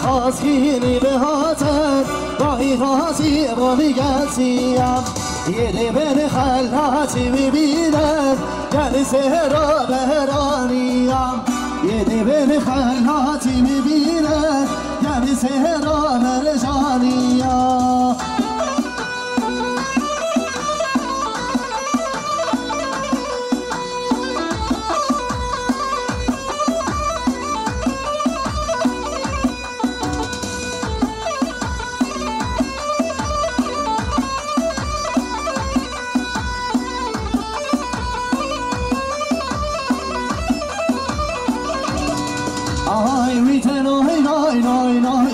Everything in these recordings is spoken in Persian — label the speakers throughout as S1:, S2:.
S1: خاصيني بهاتن باهي راسي بوليقاتيام يدي بين خلاتي ببيدن قال سهرة بهرانيام يدي بين خلاتي ببيدن قال سهرة مرجانيام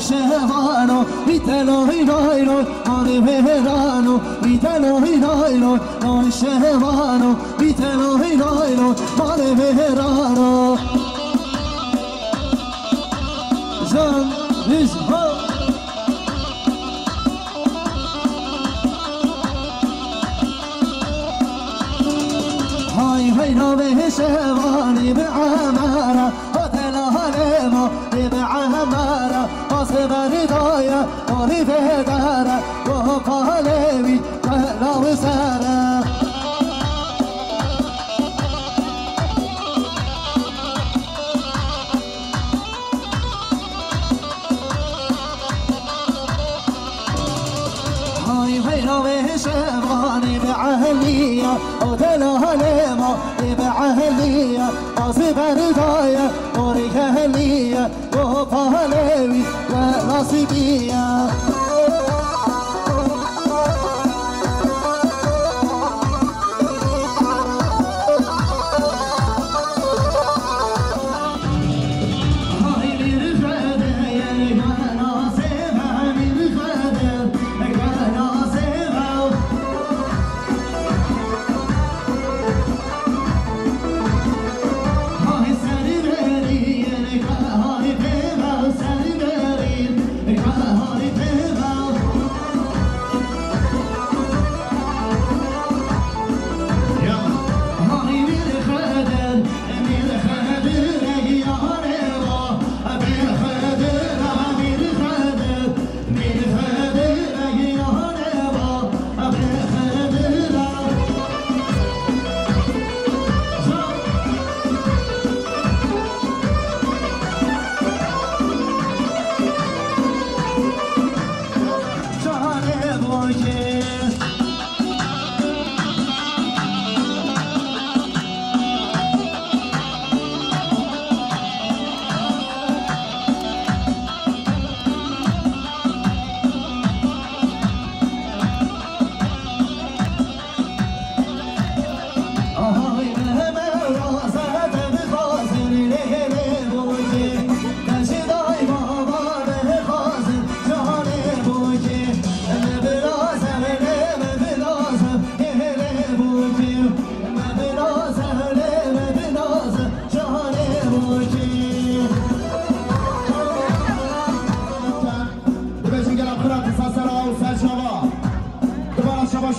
S1: Shevano, vitelo hinoino, non verano, vitelo hinoino, non shevano, vitelo hinoino, non verano. Jean is home. هاي نوبه شواني بعمارة هتلا هلما بعمارة قصبر دايا وري بدارة وقالوي ولا وسارة هاي نوبه شواني بعهلية هتلا هلما بعهلية قصبر دايا وري هلية وقالوي ولا سبية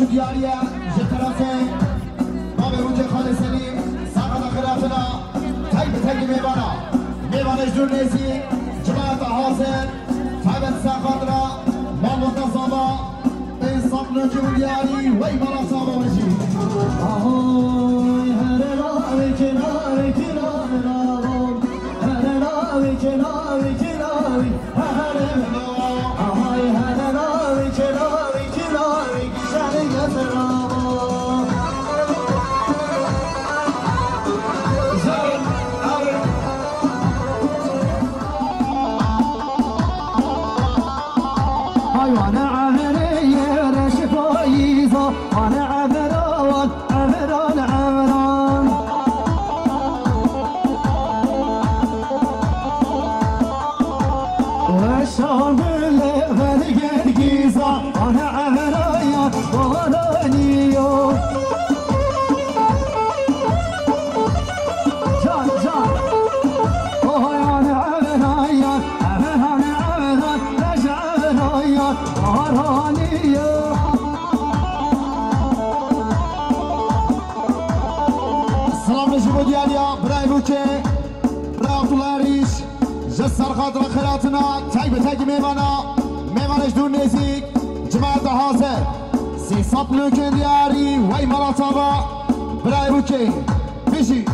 S2: شديارية جترافي ما بروجي خالي سليم ساقنا خلافنا تايب ميوانا ميوانا جدور نيزي جماعة حاصل تايب ساقنا مالوطة صابا انصاب نجم دياري ويمانا صابا وجي
S1: ahoy herelavi kenavi kenavi navom herelavi kenavi kenavi ahoy herelavi kenavi kenavi güzel getiravo hayvana averiye reşifoyizo ana averon averon averon وشون بالليل جرجيزة أنا عمرايا ورانيو جان جان أنا عمرايا أنا عمرايا رجع عمرايا ورانيو السلام عليكم دياليا براي بوتي براي عبد الله ريش
S2: جسر خاطر خيراتنا تايب تايب ميمانش دون نزيك جماعة حاضر 300 مليون دياري وي مراتبا براي بوكي بيجي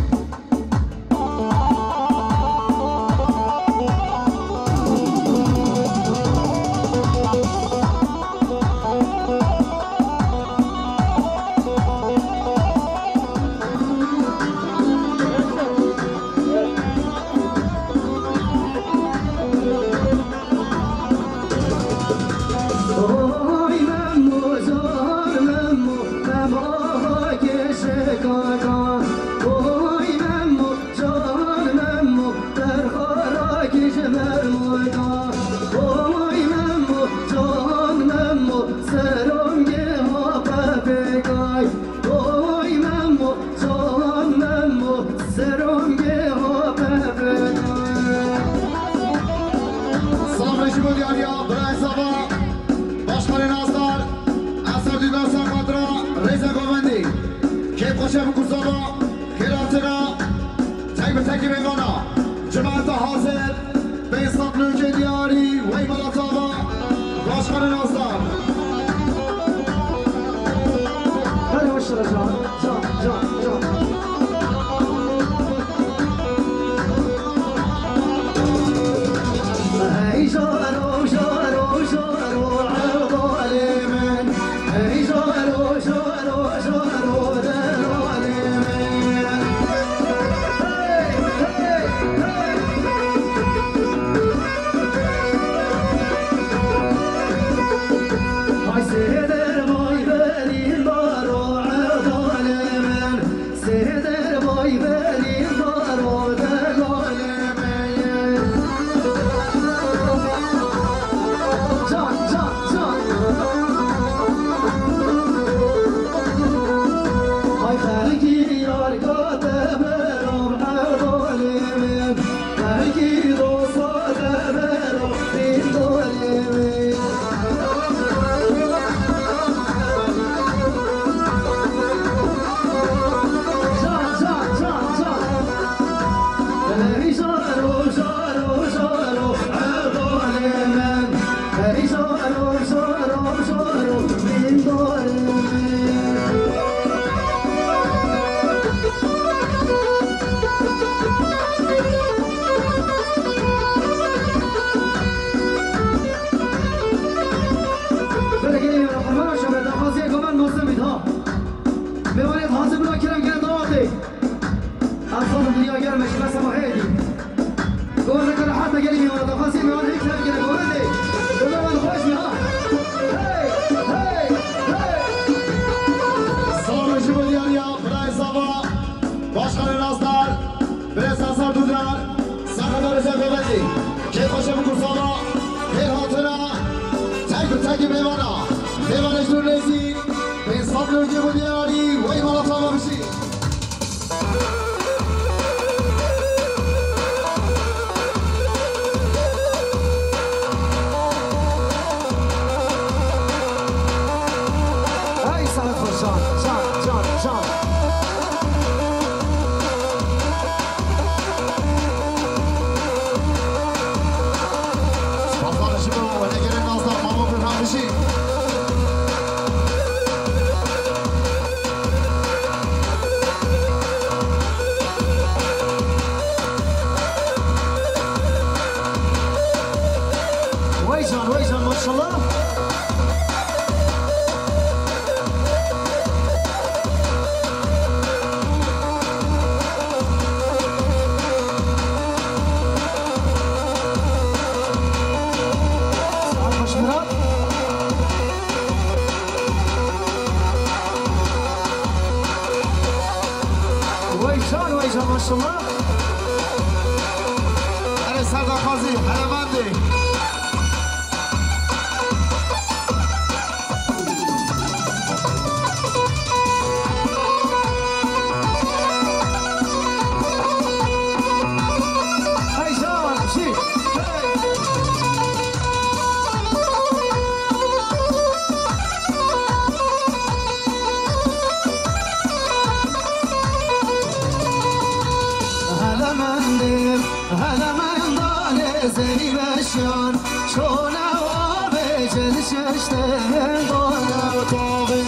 S1: هذا من ضالي زنی بشان چون آبه جل ششتن دانه تاوه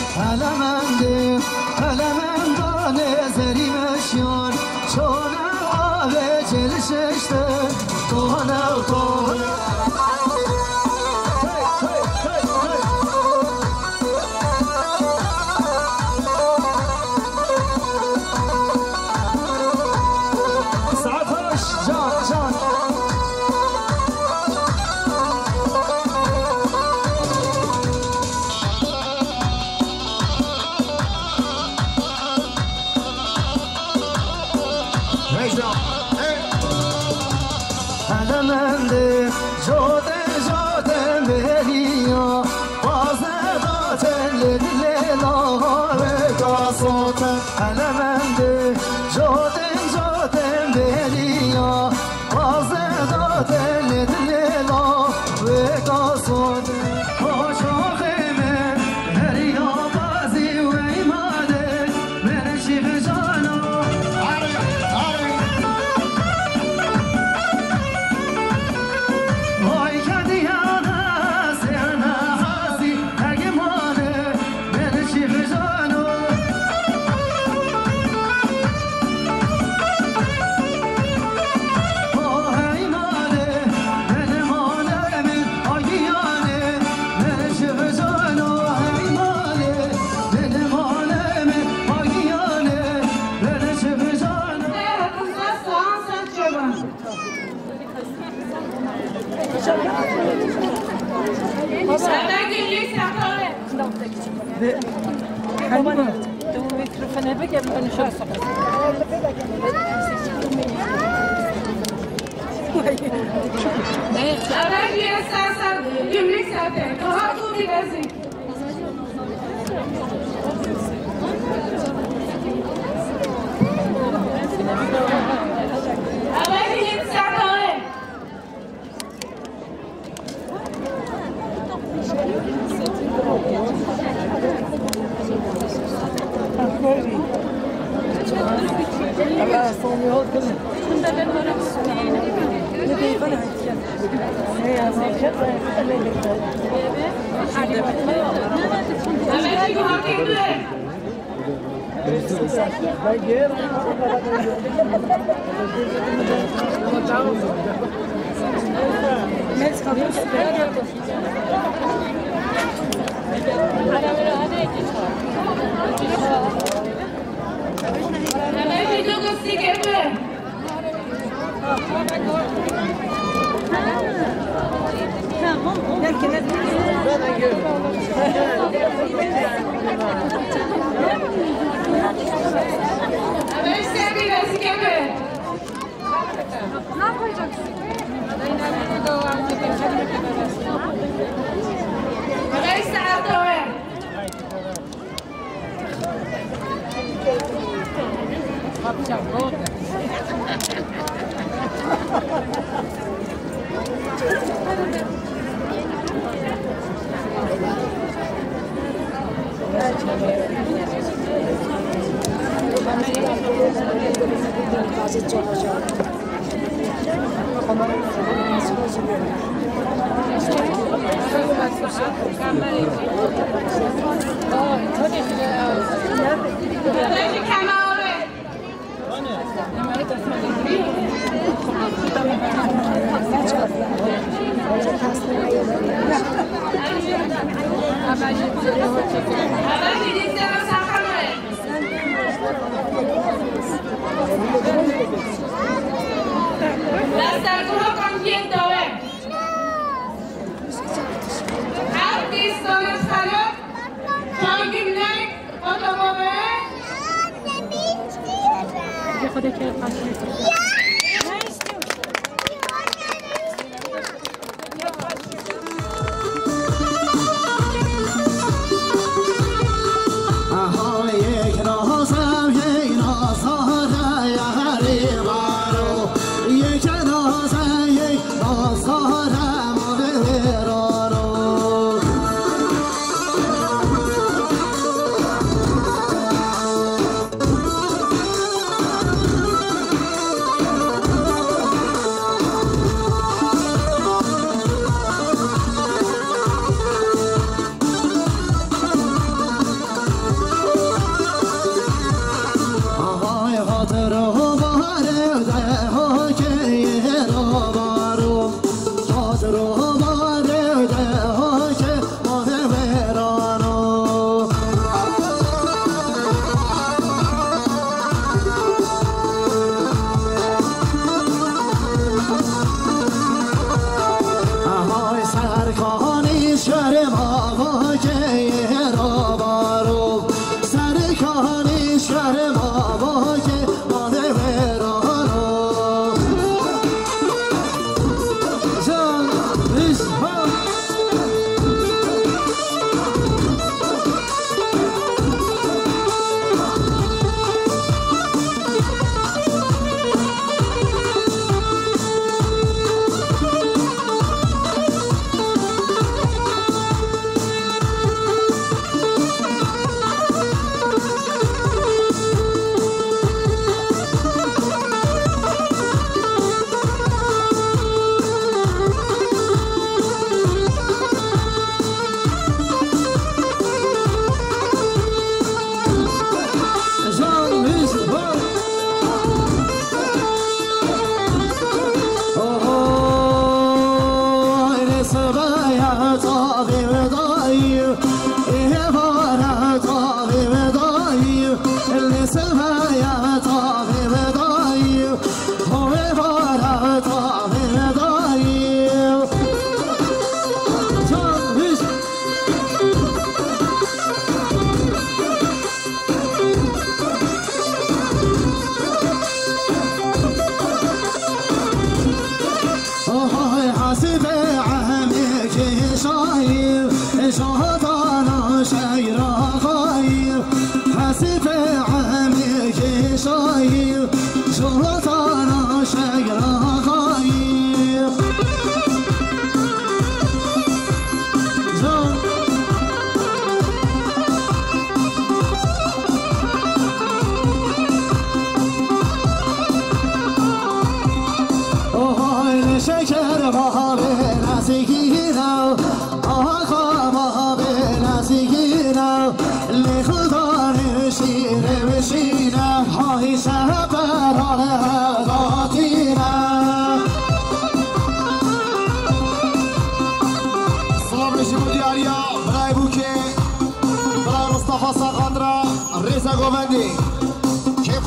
S1: علمندانه زنی بشان چون آبه جل ششتن دانه تاوه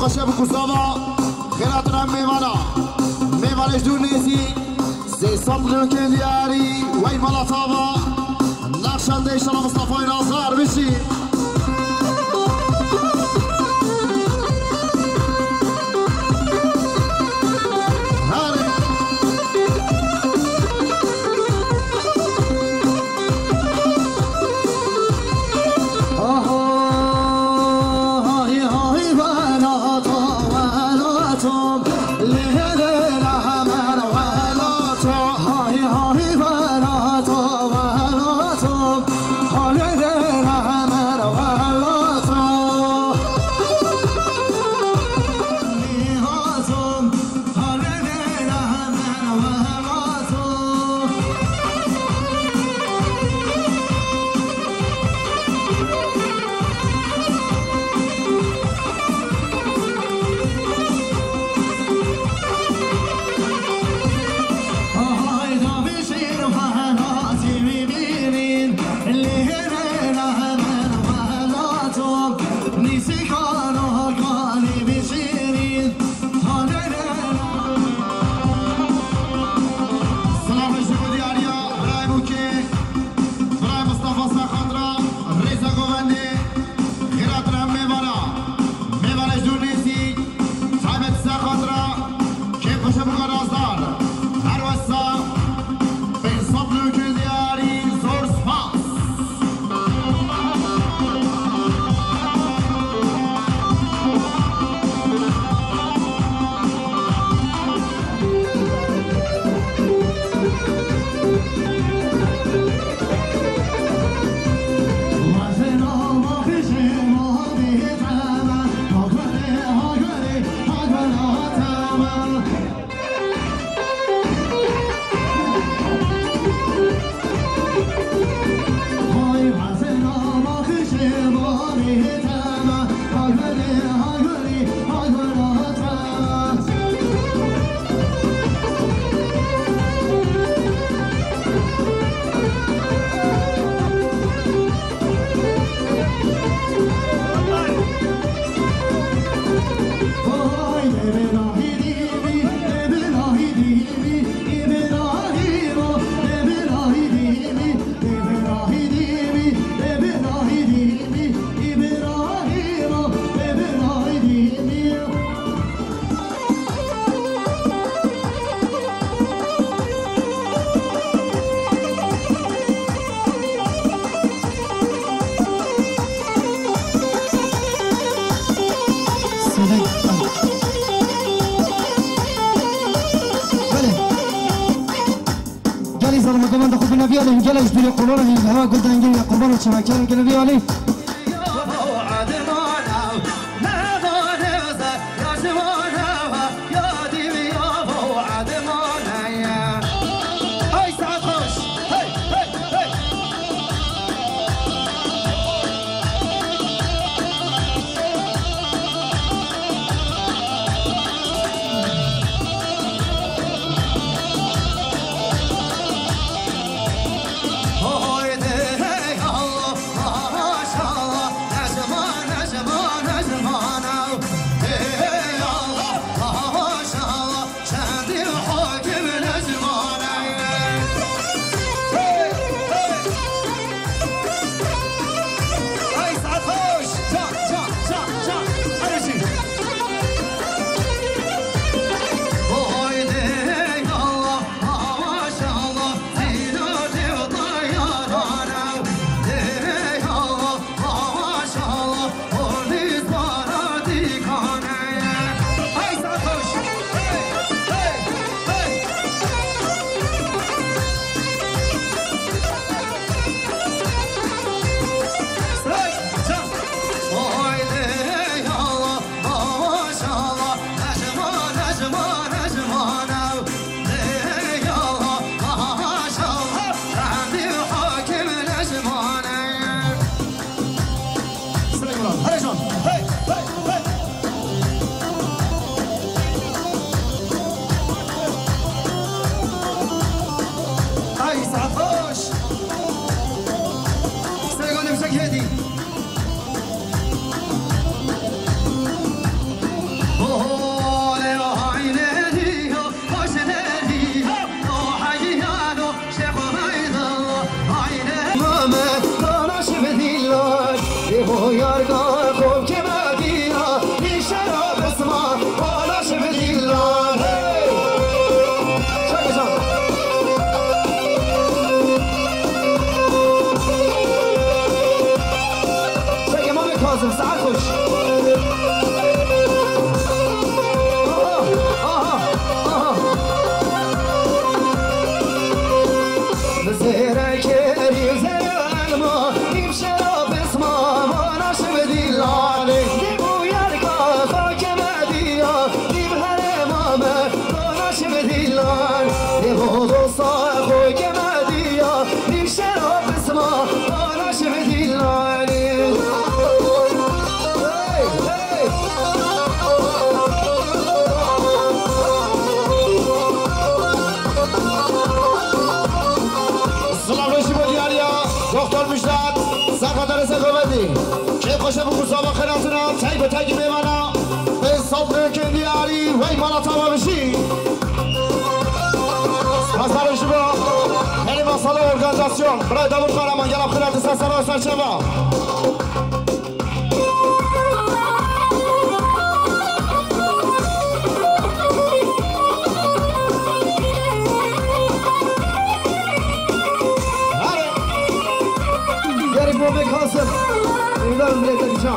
S2: خوشه بکوزاوا خیراتنا میوانا میوانش دور نیسی 300 لوکن دیاری وی ملاتاوا نقشنده ایشالا مصطفی ناصر بشی
S1: هاي من دخول النبي عليه جل يجبر قلوبهم الهواء قلت انجيل قربان وشمكان النبي عليه
S2: باشه به مسابقه ناتنا تایی به تایی میمانا به صبر کندیاری وی مالا تمام بشی از برای شما یعنی مسئله ارگانیزاسیون برای داور قهرمان گلم خیرات سرسر و سرچما
S1: Bobek Hasan, Ünlü Millet Edeceğim.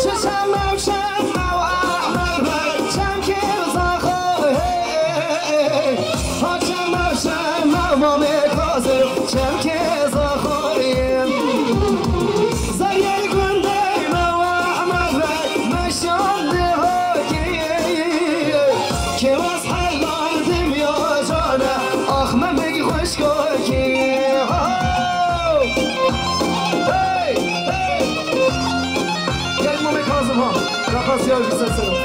S1: Şaşamam şamam ahmam, çamkim zakhı hey. Haçamam şamam Bobek Hasan, çamkim zakhı. Zaryel gündeyim ahmam, meşan dehoki. Kevaz hallardım ya cana, ahmam begi hoş koki. Hey, hey. Gel Bobek Hasan ha, rakas ya bir sesini.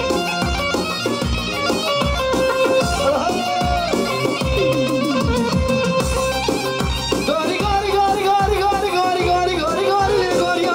S1: Gari gari gari gari gari gari gari gari gari gari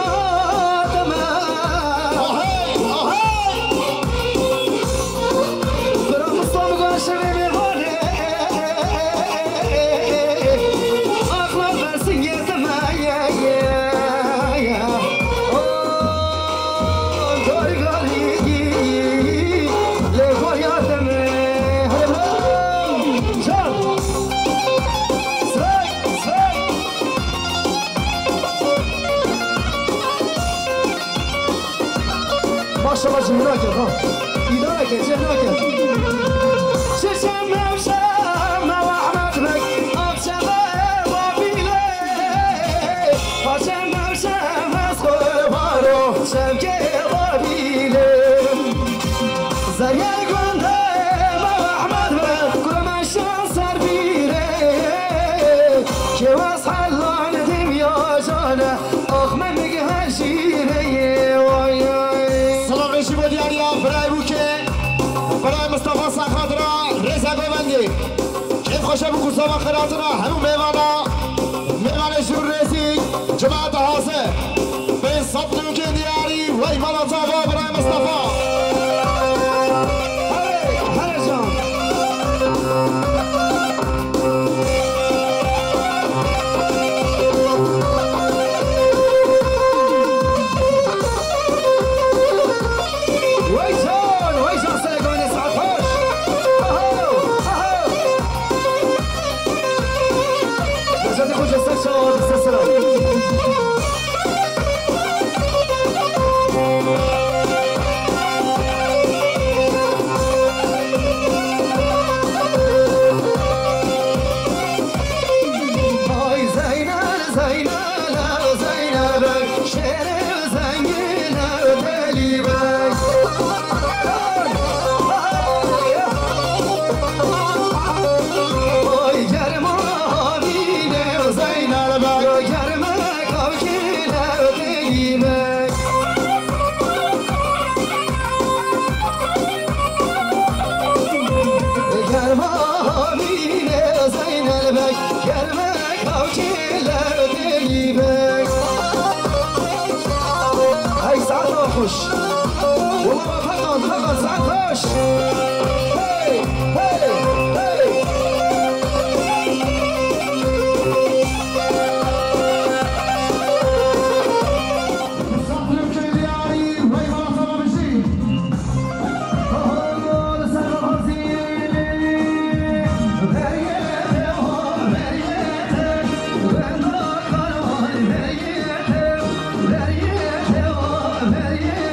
S1: ما شاء الله جهناك ها إدارك جهناك ششم وشم وأحمد بك أبشر وبيلي هاشم وشم أسخبارو شمكي وبيلي زيك وانده وأحمد بك كرم الشمسر بيلي كواس حلان دم يا جانه أخمن مجهر شيري
S2: سلام بشی با دیاریا برای بوکه برای مصطفی سخادرا رزا ببندی کیف خوشه بکوسا و خیراتنا همون میوانا شور رسی جماعت حاصل به صبتون که دیاری و ایمانا تابا برای مصطفی
S1: هره جان والله ما فقط ساعات خوش هي هي هي صاحبك دياري وي ما صار بشي هو لسه حزين بريته بريته وانا قلبي بريته بريته بريته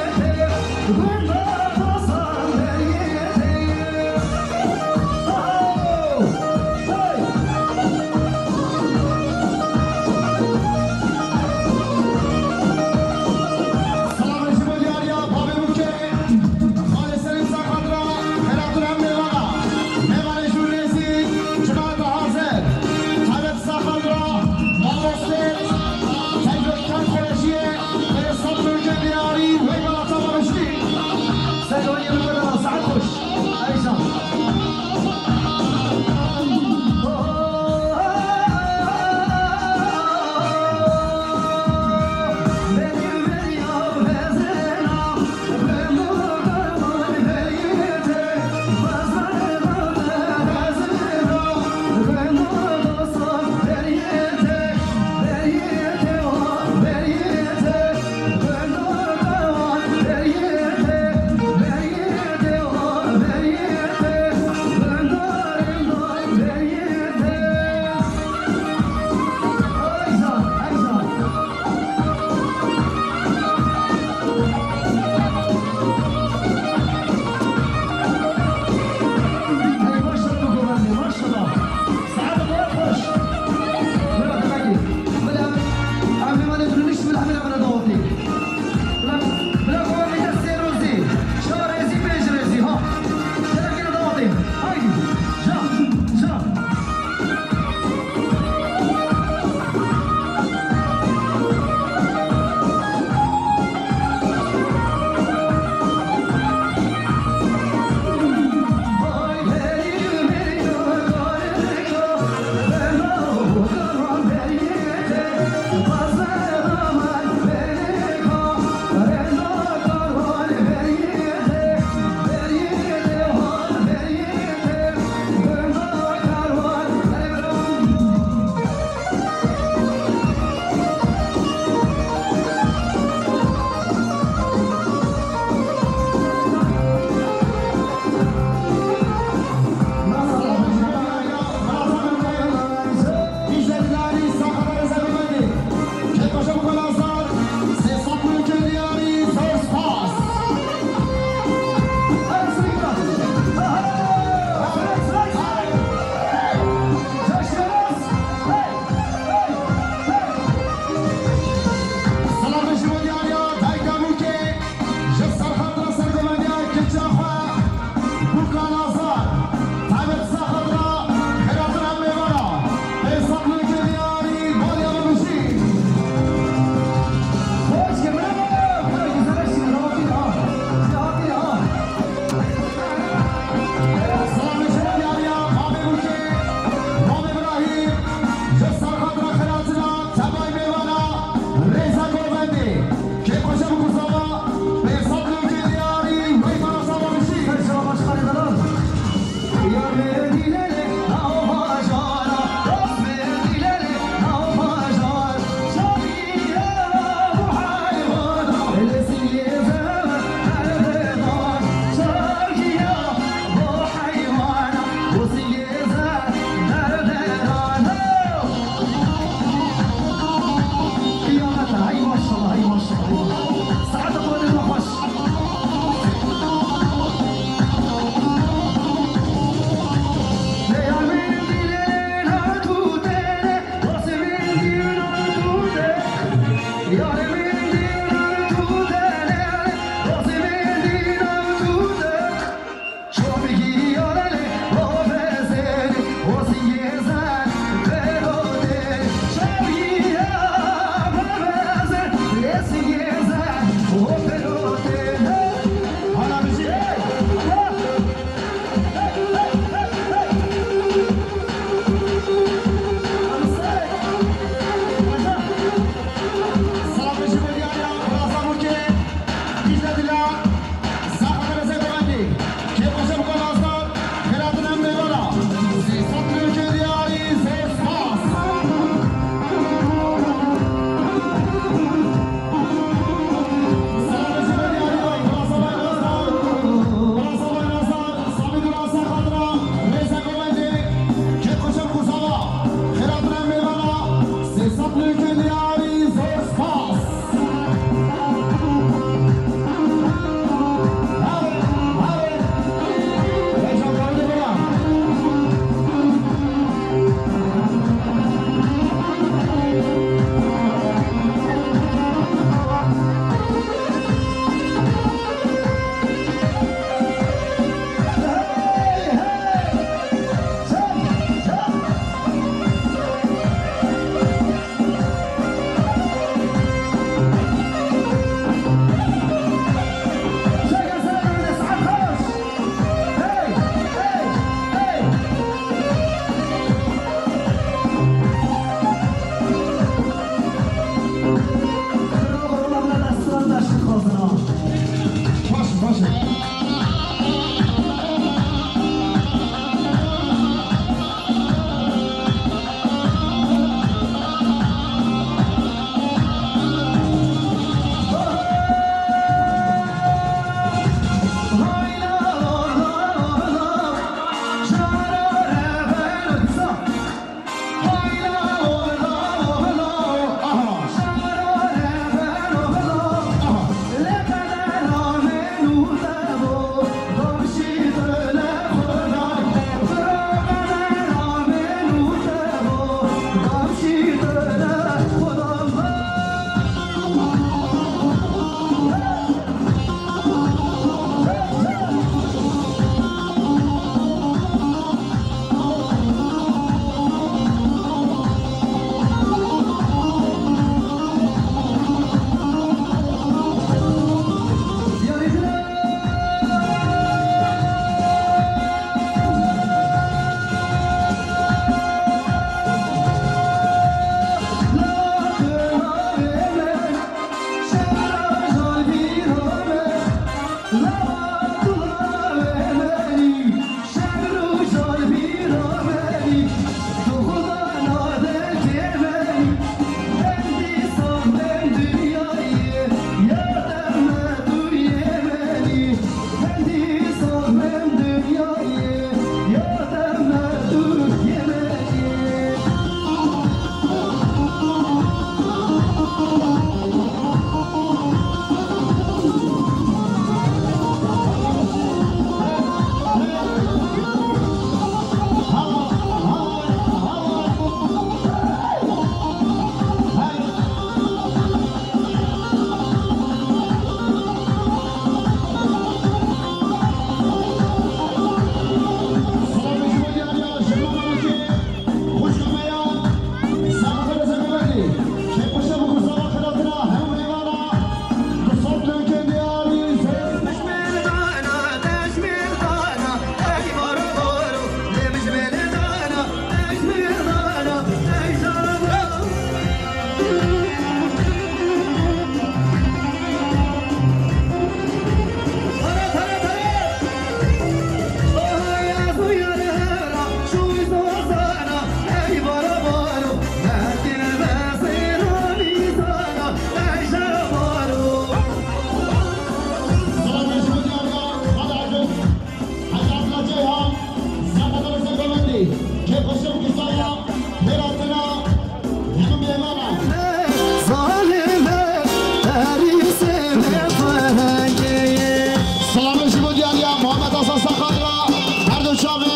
S2: سلام شما دیالیا محمد حسن سخادرا هر دو شامل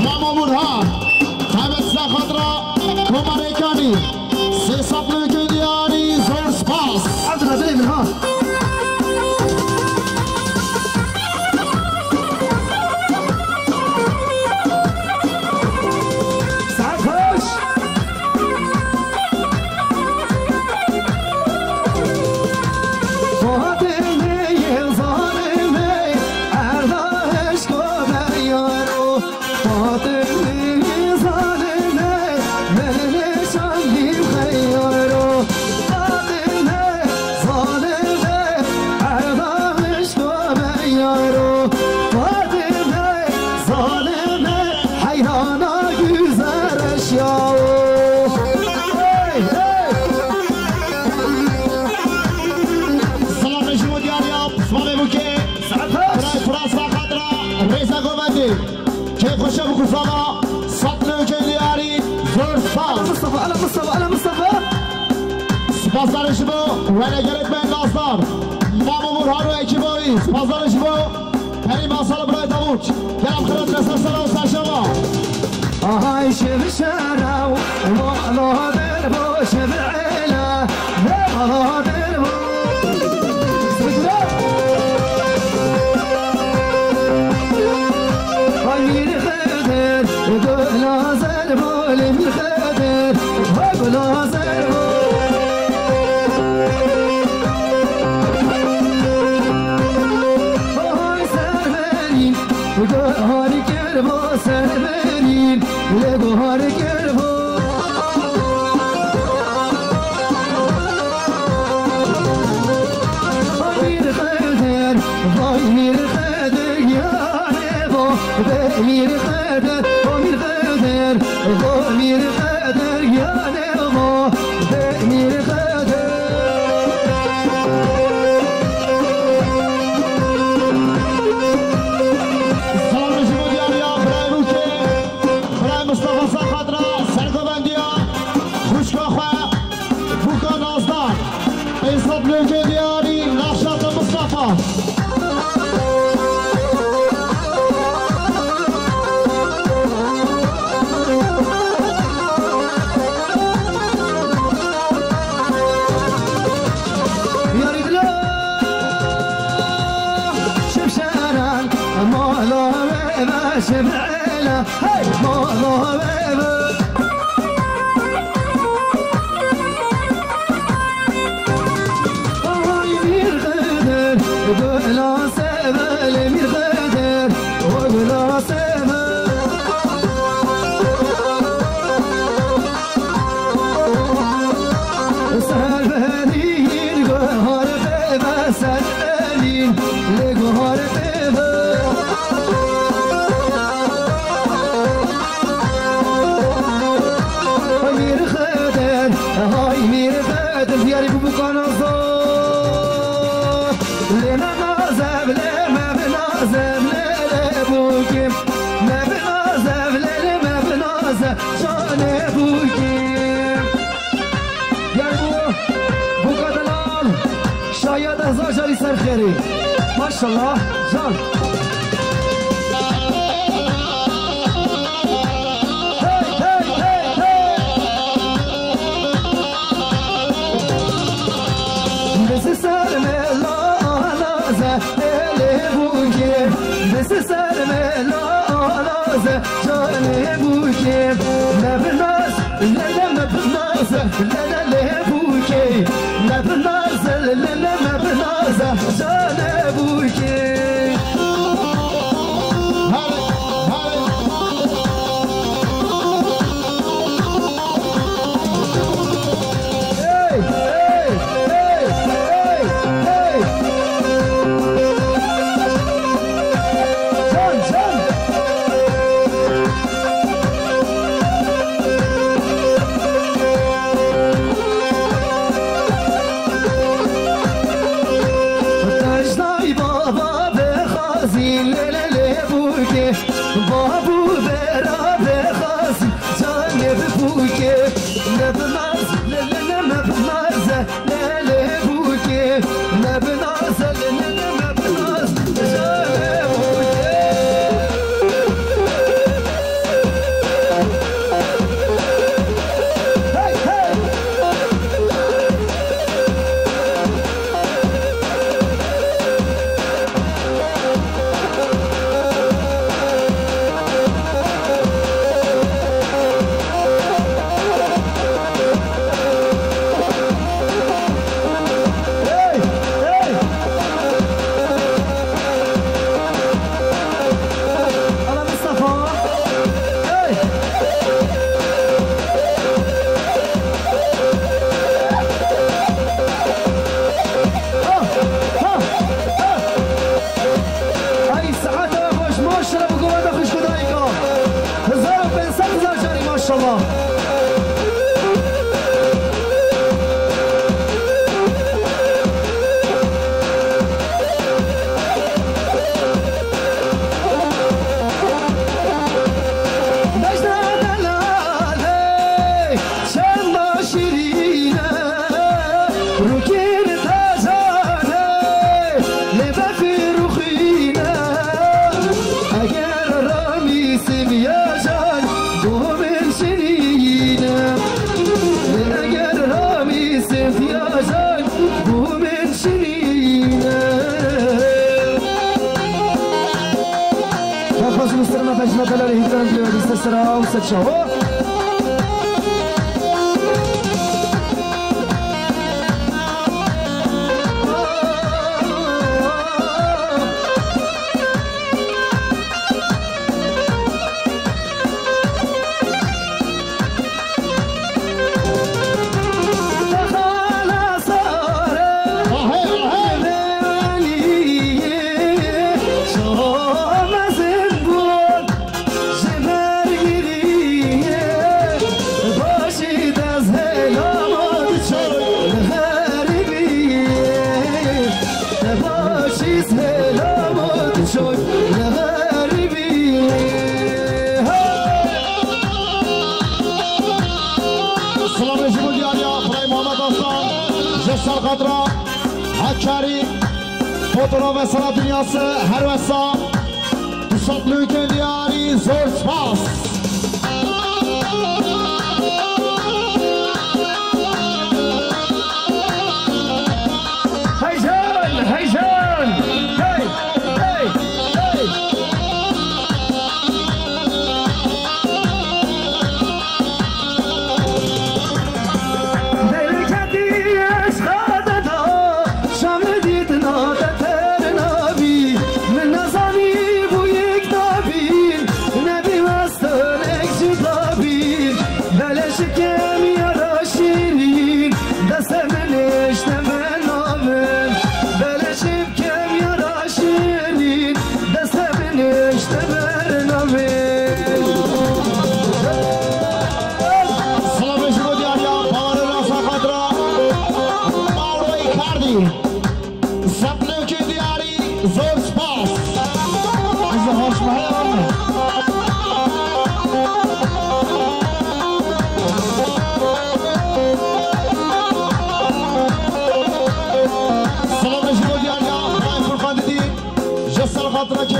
S2: ماما برهان تابت سخادرا کمرکانی سه سپلو که دیاری زور سپاس
S1: عبدالله من ها
S2: كفاما سطل كلياري زور سباس
S1: أنا مصطفى
S2: سپاس دارش بو ولی گرد بین ناصر ماما مرهان و اکیبایی سپاس دارش بو کریم آسال برای داوود گرم خیرات رسل سلام سرشما
S1: آهای شب شراو والا در بو شب علا والا در بو امیر خدر گلا زر بو امیر خدر گلا زر بو گوهر کربو سر برین گوهر کربو امیر خدر امیر خدر یاره با امیر خدر امیر خدر امیر خدر یاره با امیر خدر
S2: سطل دیاری نقشات مصطفى
S1: يا رجلا شوف شارع مولا ما شبعنا هاي مولا وقلا سبل امير خدر وقلا سبل سربنين قهر بيبا سربنين لقهر بيبا امير خدر هاي امير خدر يا رب بكون لنا نازب لما بنازب لابوكم ما بنازب لما بنازب شان ابوكم يا ابو بو قدلال شاید هزار جاری سر خیری ماشاءالله جان بس سر ملاز جان بوكي لا بناس لا ما بناس لا لبوكي لا بناس لا ما بناس جان بوكي بابو برا بخاص جانب بوكي لبناز لا ما بناز لا بوكي دیاری هیتان دیاری سسرا و سچاوا
S2: خاطرة هكاري فوتوغراف سنة دنياس هر وسا بصوت لوكن دياري زور سپاس
S1: هيجان هيجان هي هي هي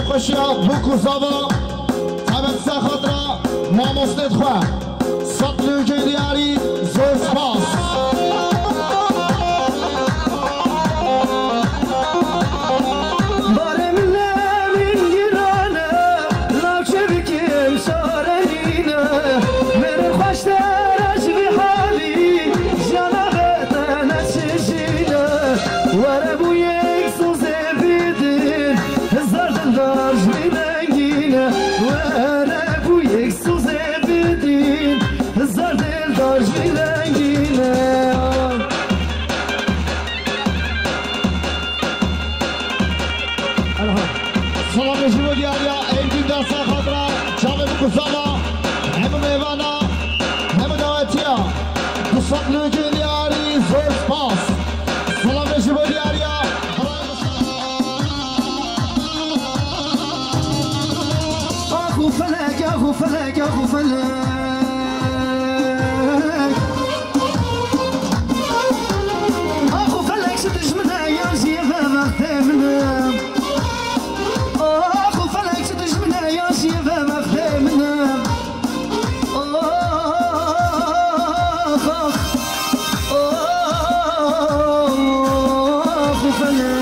S2: خوشیا بوکو زاوا تبت سه خاطرا ما مستد خواه سات لوکه دیاری زور سپاس
S1: بارم لمن گرانه لاوچه بکم شارنینه من خوش درج بی حالی جانا بتنه چشینه وره بو یک سوزه بیدین هزار دلدارج بی لنگینه وره بو یک سوزه بیدین هزار دلدارج بی لنگینه
S2: سلام شما دیاریا ایلگین دسته خاطرا چاوه بکسانا همه میوانا همه دعوتیا بسات لوکه دیاری زور سپاس سلام شما دیاریا
S1: اخو فلک اخو فلک اخو فلک اخو فلک شدش من عیاشی و وقت منم اخو فلک شدش من عیاشی و وقت منم اخو فلک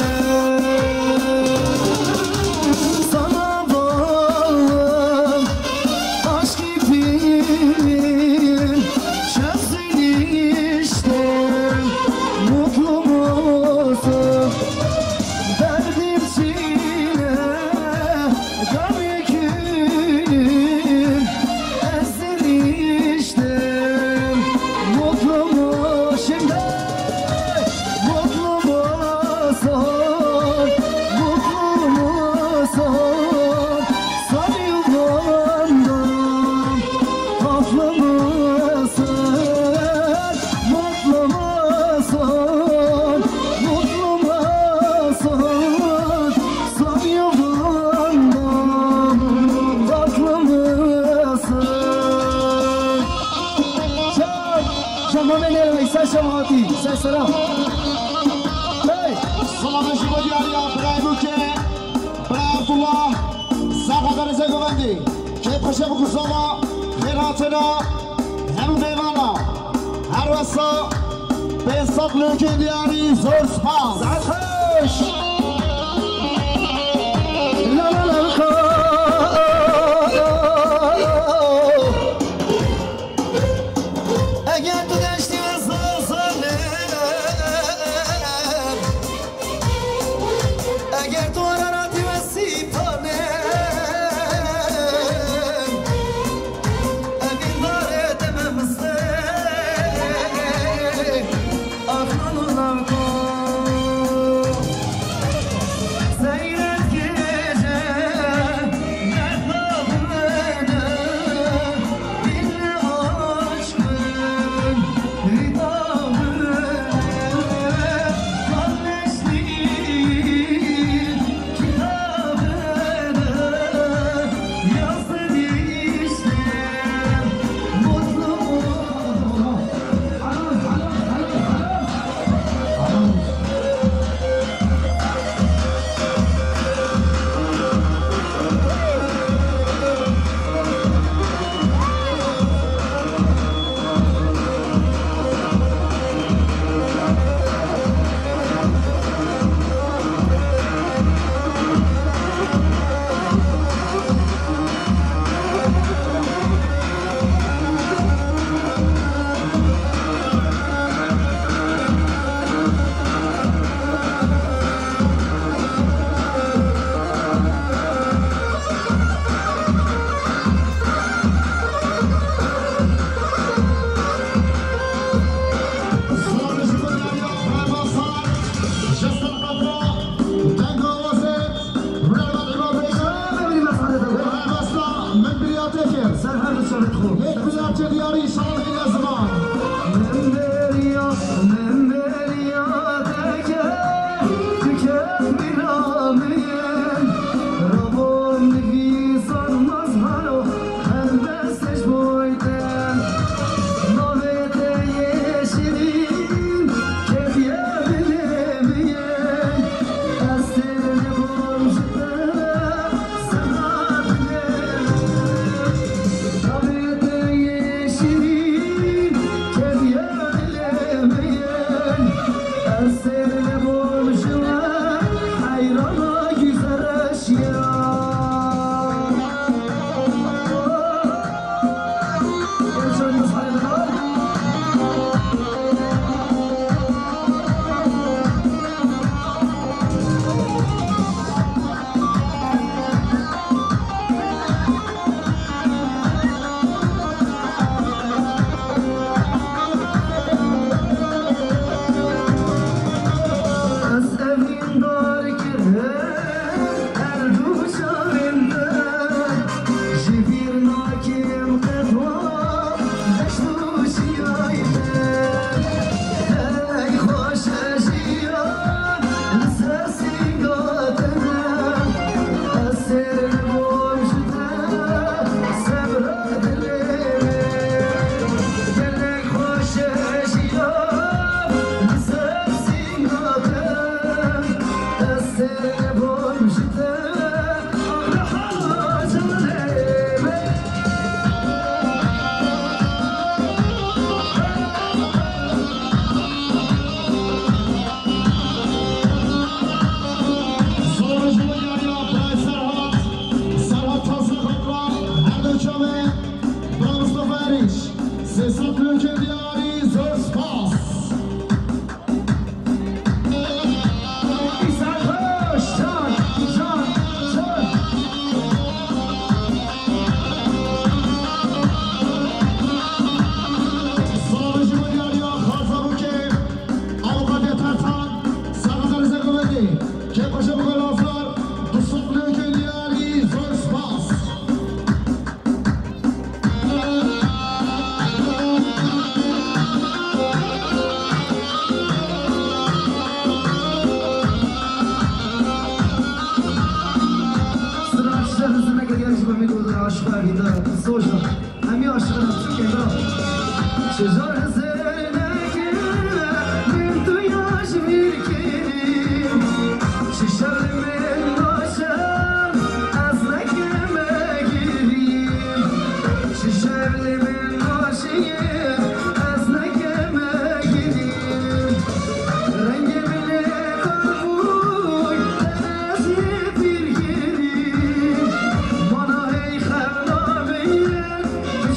S1: سلام
S2: سلام شما دیاریا برای بوکه برای عبدالله ساقه درزه گوندی که خوشه بکسانا خیراتنا همه دیوانا هر وسا به ساق لوکه دیاری زور سپاس
S1: عطش لا لا لا
S3: اگر تو راتی و سیپانه evin var edememizde aklına koy seyret gece merhabını dinle aşkın hitabını kalleşliğin kitabını yazdı işte mutlu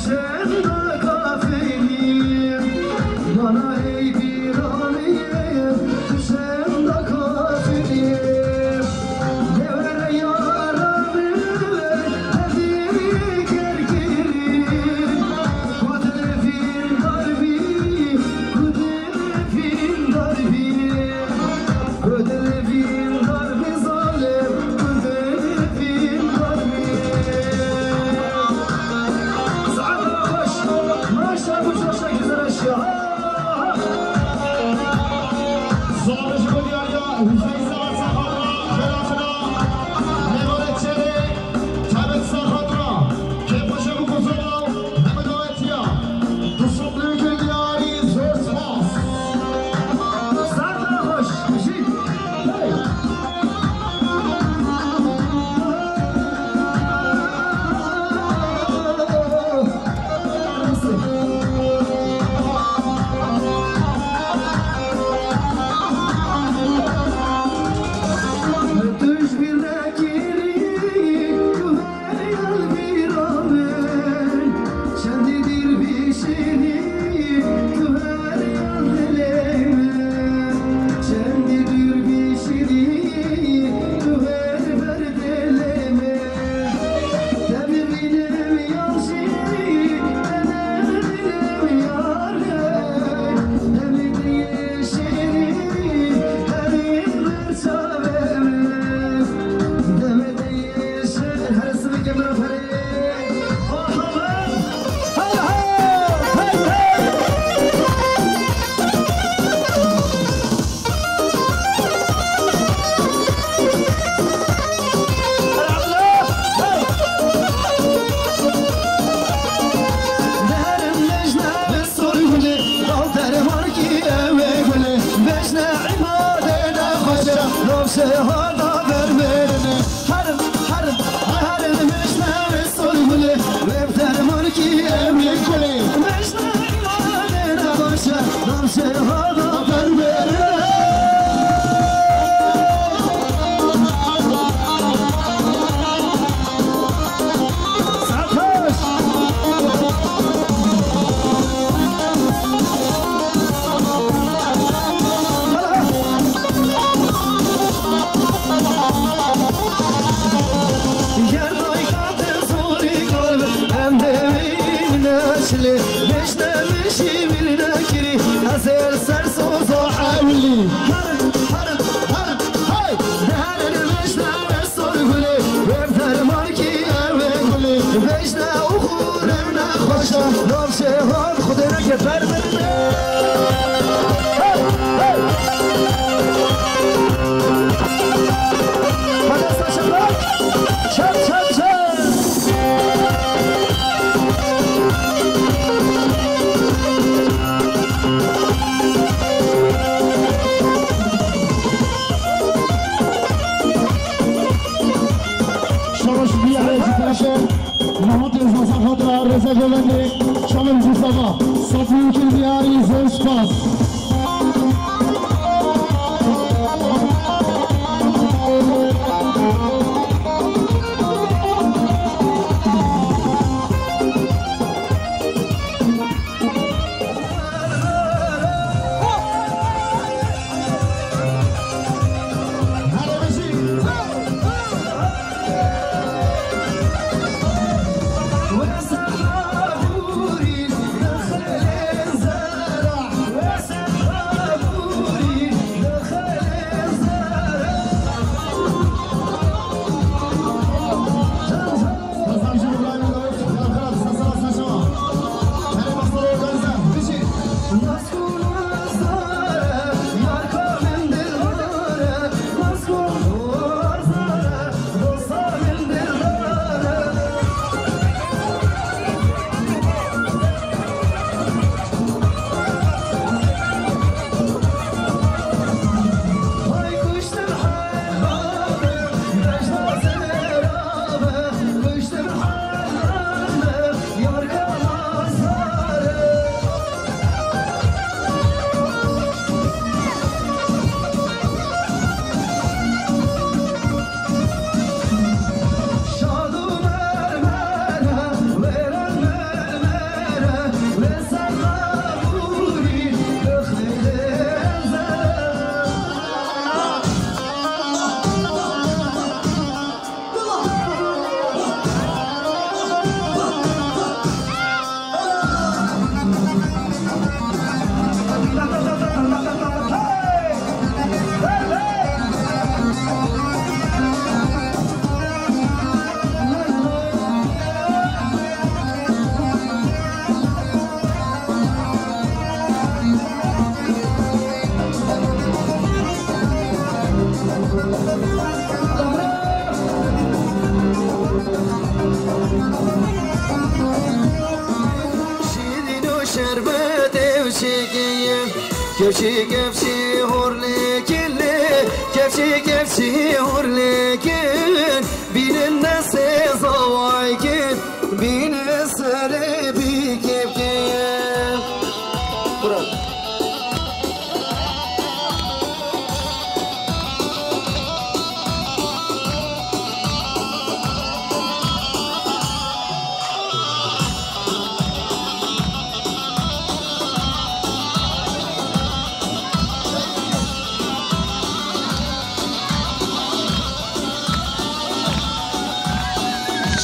S1: Sen de gafilin
S3: وسع كفشي كفشي هورلكن كفشي كفشي هورلكن بين الناس زوايكن بين السربي كيفكن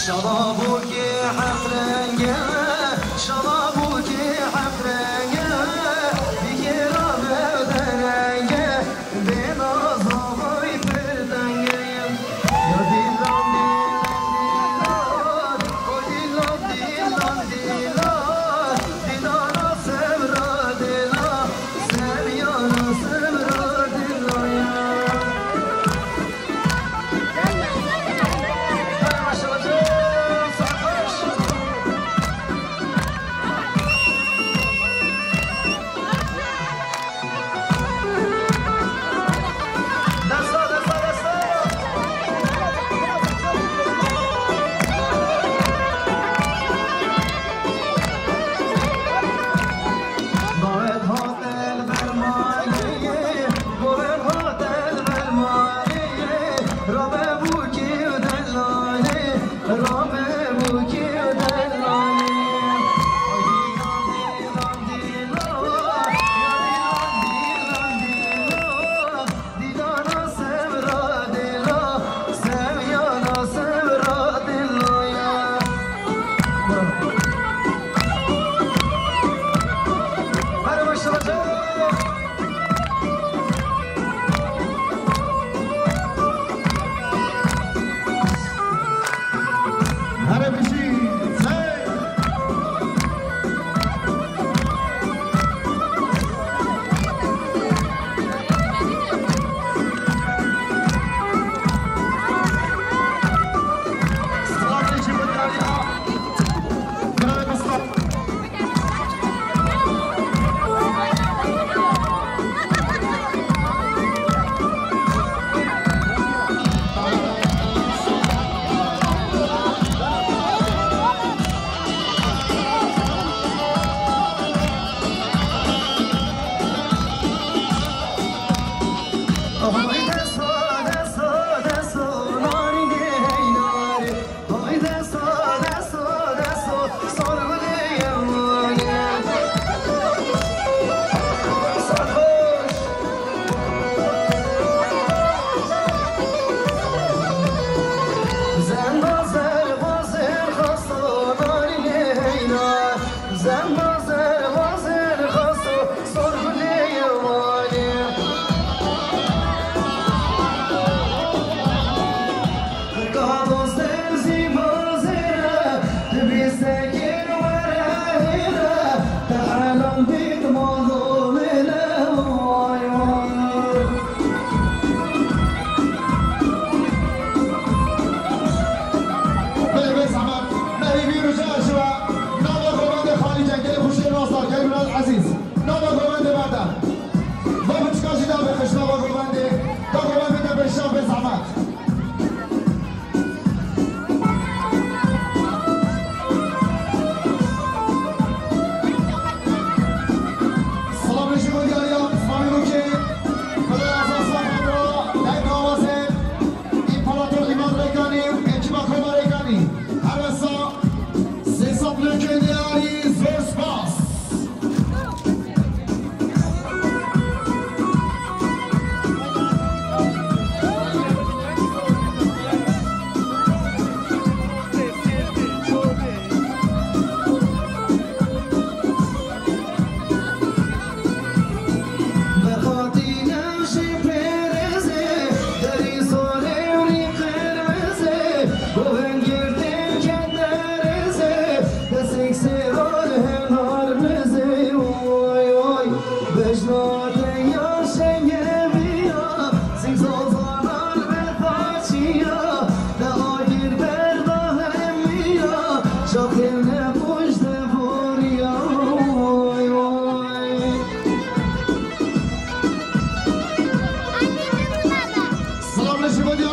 S3: شرابك حفرنجة شرابك حفرنجة بكرام درنجة بين أصابي فردنجة يا ديلان ديلان ديلان ديلان ديلان سمرا ديلان سميانا سمرا ديلان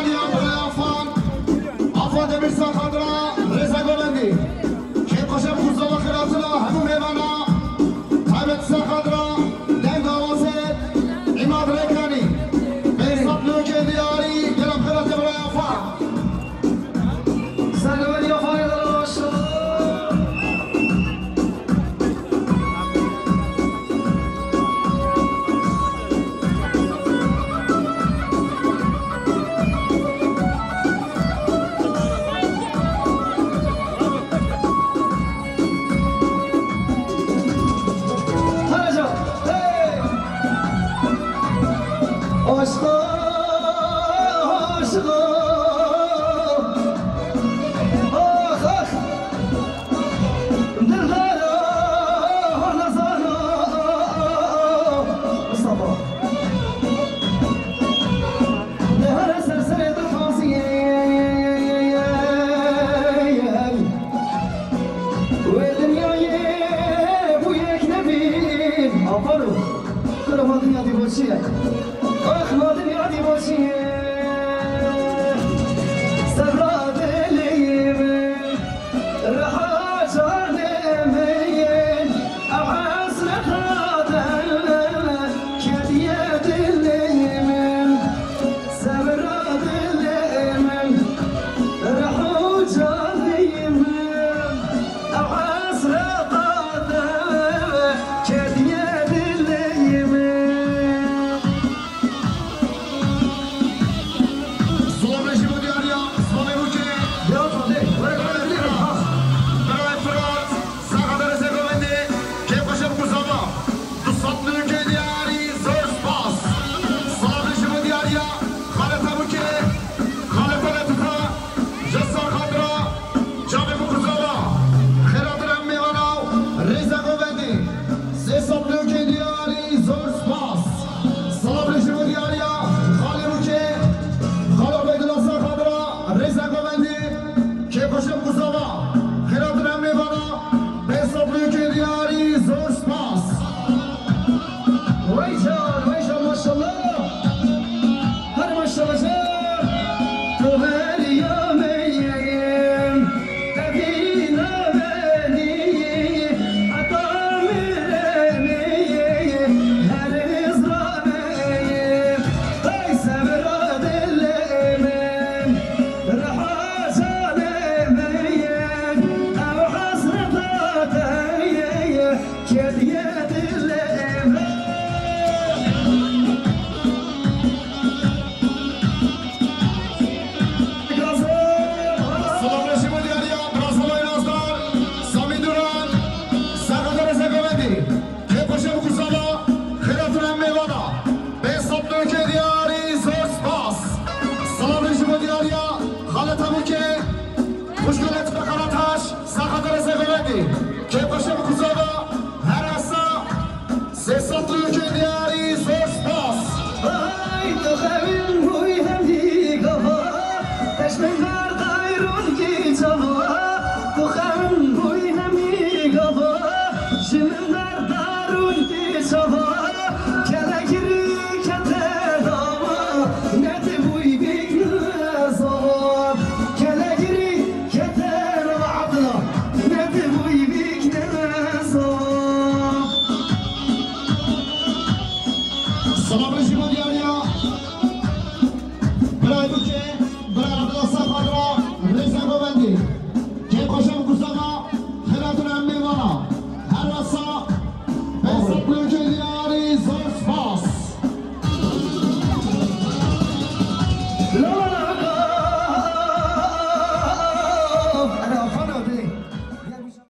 S2: دیاری برای افان افان دمیر ساخدرا رزا گلندی که قشم خوزا و خیراتنا همون میوانا تایبت ساخدرا دنگ آوازه اماد ریکانی به سبلوک دیاری گلم خیرات برای افان
S1: سلام یا فایده داشت
S2: که باشه بکوزاوا هر اصلا سه سطل که دیاری